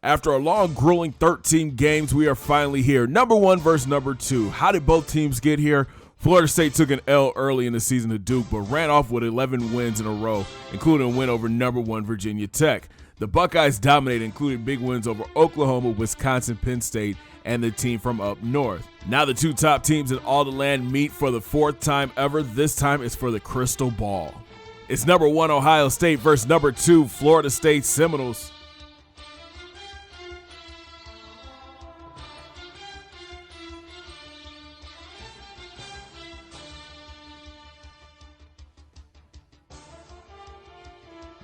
After a long, grueling 13 games, we are finally here. Number 1 versus number 2. How did both teams get here? Florida State took an L early in the season to Duke, but ran off with 11 wins in a row, including a win over number 1 Virginia Tech. The Buckeyes dominated, including big wins over Oklahoma, Wisconsin, Penn State, and the team from up north. Now the two top teams in all the land meet for the 4th time ever. This time it's for the crystal ball. It's number 1 Ohio State versus number 2 Florida State Seminoles.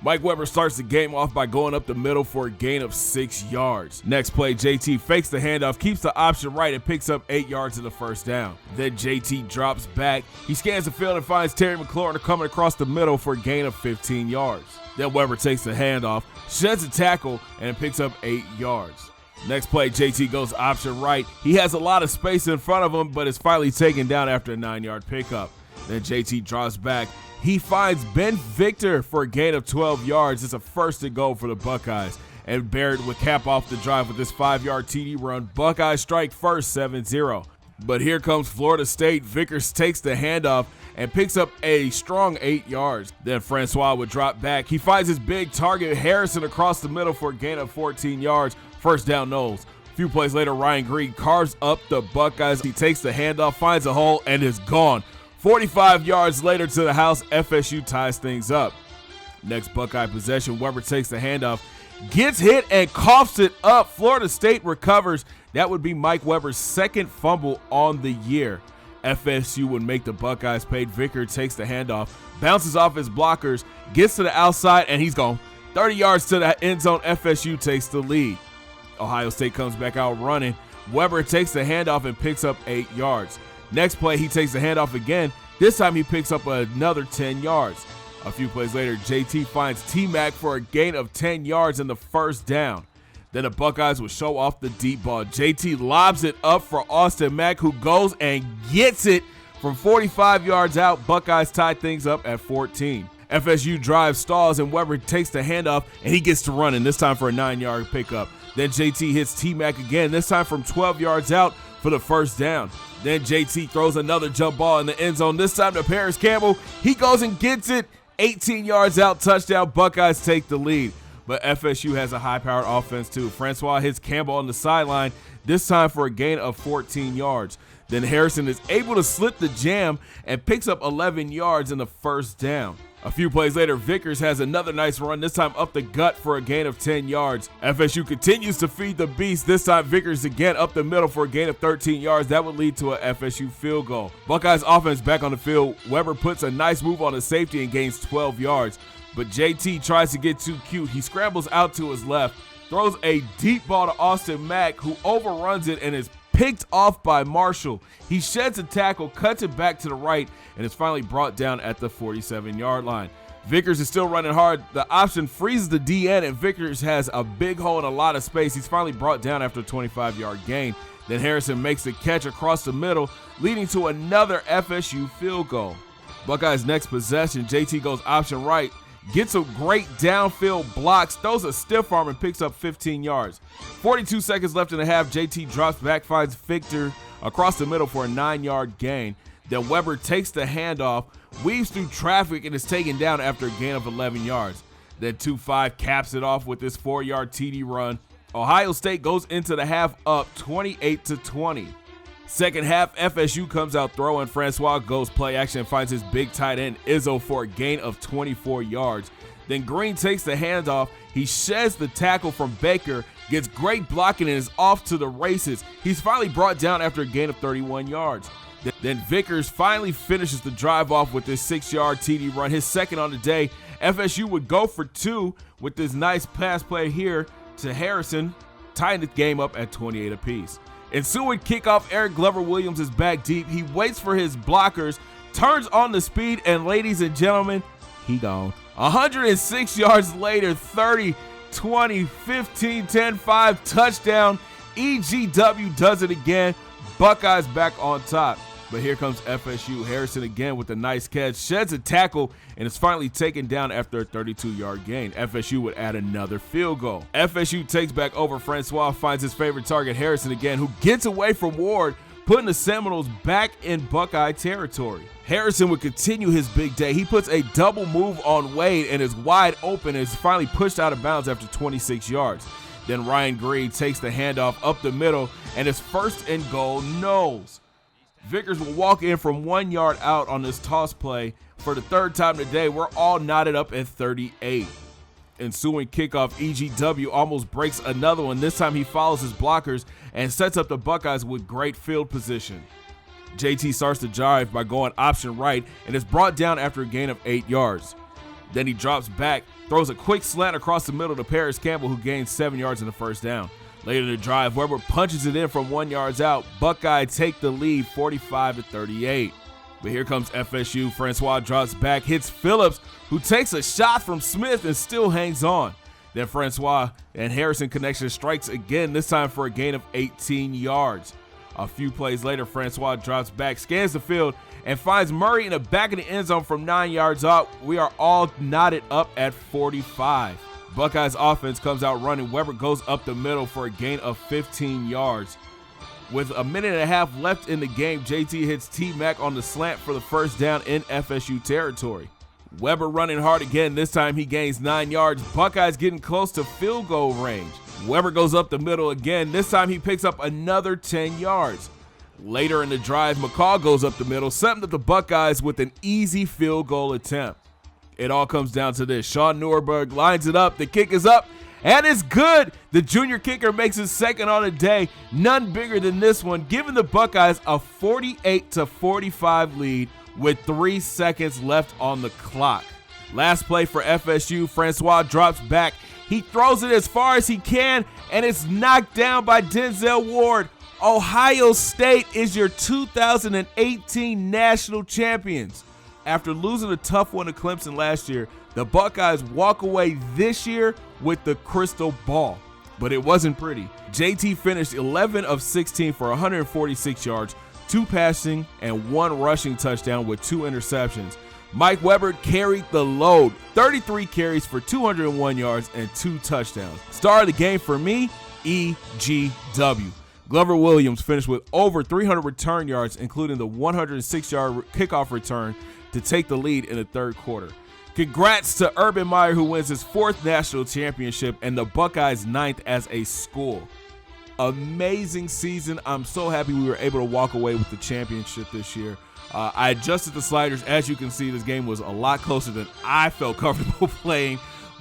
Mike Weber starts the game off by going up the middle for a gain of 6 yards. Next play, JT fakes the handoff, keeps the option right, and picks up 8 yards in the first down. Then JT drops back. He scans the field and finds Terry McLaurin coming across the middle for a gain of 15 yards. Then Weber takes the handoff, sheds a tackle, and picks up 8 yards. Next play, JT goes option right. He has a lot of space in front of him, but is finally taken down after a 9-yard pickup. Then JT draws back. He finds Ben Victor for a gain of 12 yards. It's a 1st and goal for the Buckeyes. And Barrett would cap off the drive with this 5-yard TD run. Buckeyes strike first, 7-0. But here comes Florida State. Vickers takes the handoff and picks up a strong 8 yards. Then Francois would drop back. He finds his big target, Harrison, across the middle for a gain of 14 yards. First down, Knowles. A few plays later, Ryan Green carves up the Buckeyes. He takes the handoff, finds a hole, and is gone. 45 yards later to the house, FSU ties things up. Next Buckeye possession, Weber takes the handoff, gets hit and coughs it up. Florida State recovers. That would be Mike Weber's 2nd fumble on the year. FSU would make the Buckeyes pay. Vicker takes the handoff, bounces off his blockers, gets to the outside, and he's gone. 30 yards to the end zone, FSU takes the lead. Ohio State comes back out running. Weber takes the handoff and picks up 8 yards. Next play, he takes the handoff again. This time he picks up another 10 yards. A few plays later, JT finds T-Mac for a gain of 10 yards in the first down. Then the Buckeyes will show off the deep ball. JT lobs it up for Austin Mack, who goes and gets it from 45 yards out. Buckeyes tie things up at 14. FSU drive stalls, and Weber takes the handoff, and he gets to running, this time for a 9-yard pickup. Then JT hits T-Mac again, this time from 12 yards out for the first down. Then JT throws another jump ball in the end zone, this time to Paris Campbell. He goes and gets it, 18 yards out, touchdown. Buckeyes take the lead. But FSU has a high-powered offense too. Francois hits Campbell on the sideline, this time for a gain of 14 yards. Then Harrison is able to slip the jam and picks up 11 yards in the first down. A few plays later, Vickers has another nice run, this time up the gut for a gain of 10 yards. FSU continues to feed the beast. This time, Vickers again up the middle for a gain of 13 yards. That would lead to a FSU field goal. Buckeyes offense back on the field. Weber puts a nice move on the safety and gains 12 yards. But JT tries to get too cute. He scrambles out to his left, throws a deep ball to Austin Mack, who overruns it and is picked off by Marshall. He sheds a tackle, cuts it back to the right, and is finally brought down at the 47-yard line. Vickers is still running hard. The option freezes the DN, and Vickers has a big hole and a lot of space. He's finally brought down after a 25-yard gain. Then Harrison makes the catch across the middle, leading to another FSU field goal. Buckeyes' next possession, JT goes option right, gets a great downfield blocks, throws a stiff arm, and picks up 15 yards. 42 seconds left in the half. JT drops back, finds Victor across the middle for a 9-yard gain. Then Weber takes the handoff, weaves through traffic, and is taken down after a gain of 11 yards. Then 2-5 caps it off with this 4-yard TD run. Ohio State goes into the half up 28-20. Second half, FSU comes out throwing. Francois goes play action and finds his big tight end Izzo for a gain of 24 yards. Then Green takes the handoff. He sheds the tackle from Baker, gets great blocking, and is off to the races. He's finally brought down after a gain of 31 yards. Then Vickers finally finishes the drive off with this 6-yard TD run, his second on the day. FSU would go for 2 with this nice pass play here to Harrison, tying the game up at 28 apiece. Ensuing kickoff, Eric Glover-Williams is back deep. He waits for his blockers, turns on the speed, and ladies and gentlemen, he gone. 106 yards later, 30, 20, 15, 10, 5, touchdown. EGW does it again. Buckeyes back on top. But here comes FSU. Harrison again with a nice catch, sheds a tackle, and is finally taken down after a 32-yard gain. FSU would add another field goal. FSU takes back over. Francois finds his favorite target, Harrison again, who gets away from Ward, putting the Seminoles back in Buckeye territory. Harrison would continue his big day. He puts a double move on Wade and is wide open and is finally pushed out of bounds after 26 yards. Then Ryan Green takes the handoff up the middle and is first and goal Noles. Vickers will walk in from 1 yard out on this toss play. For the third time today, we're all knotted up at 38. Ensuing kickoff, EGW almost breaks another one. This time he follows his blockers and sets up the Buckeyes with great field position. JT starts the drive by going option right and is brought down after a gain of 8 yards. Then he drops back, throws a quick slant across the middle to Paris Campbell, who gains 7 yards in the first down. Later in the drive, Weber punches it in from 1 yard out. Buckeye take the lead 45-38. But here comes FSU. Francois drops back, hits Phillips, who takes a shot from Smith and still hangs on. Then Francois and Harrison connection strikes again, this time for a gain of 18 yards. A few plays later, Francois drops back, scans the field, and finds Murray in the back of the end zone from 9 yards out. We are all knotted up at 45. Buckeyes offense comes out running. Weber goes up the middle for a gain of 15 yards. With a minute and a half left in the game, JT hits T-Mac on the slant for the first down in FSU territory. Weber running hard again. This time he gains 9 yards. Buckeyes getting close to field goal range. Weber goes up the middle again. This time he picks up another 10 yards. Later in the drive, McCall goes up the middle, setting up the Buckeyes with an easy field goal attempt. It all comes down to this. Sean Nuremberg lines it up. The kick is up, and it's good. The junior kicker makes his second on the day. None bigger than this one, giving the Buckeyes a 48-45 lead with 3 seconds left on the clock. Last play for FSU. Francois drops back. He throws it as far as he can, and it's knocked down by Denzel Ward. Ohio State is your 2018 national champions. After losing a tough one to Clemson last year, the Buckeyes walk away this year with the crystal ball. But it wasn't pretty. JT finished 11 of 16 for 146 yards, 2 passing and 1 rushing touchdown with 2 interceptions. Mike Weber carried the load, 33 carries for 201 yards and 2 touchdowns. Star of the game for me, EGW. Glover Williams finished with over 300 return yards, including the 106-yard kickoff return to take the lead in the third quarter. Congrats to Urban Meyer, who wins his 4th national championship and the Buckeyes 9th as a school. Amazing season. I'm so happy we were able to walk away with the championship this year. I adjusted the sliders. As you can see, this game was a lot closer than I felt comfortable playing,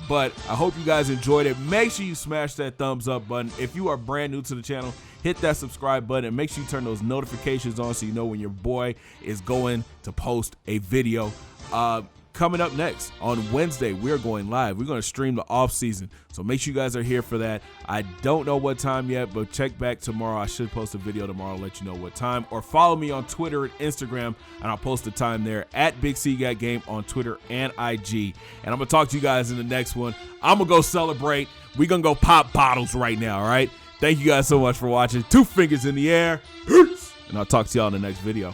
but I hope you guys enjoyed it. Make sure you smash that thumbs up button. If you are brand new to the channel, hit that subscribe button and make sure you turn those notifications on so you know when your boy is going to post a video. Coming up next on Wednesday, we're going live. We're going to stream the off season, so make sure you guys are here for that. I don't know what time yet, but check back tomorrow. I should post a video tomorrow, let you know what time, or follow me on Twitter and Instagram, and I'll post the time there at Big C Got Game on Twitter and IG. And I'm going to talk to you guys in the next one. I'm going to go celebrate. We're going to go pop bottles right now, all right? Thank you guys so much for watching. 2 fingers in the air. Peace. And I'll talk to y'all in the next video.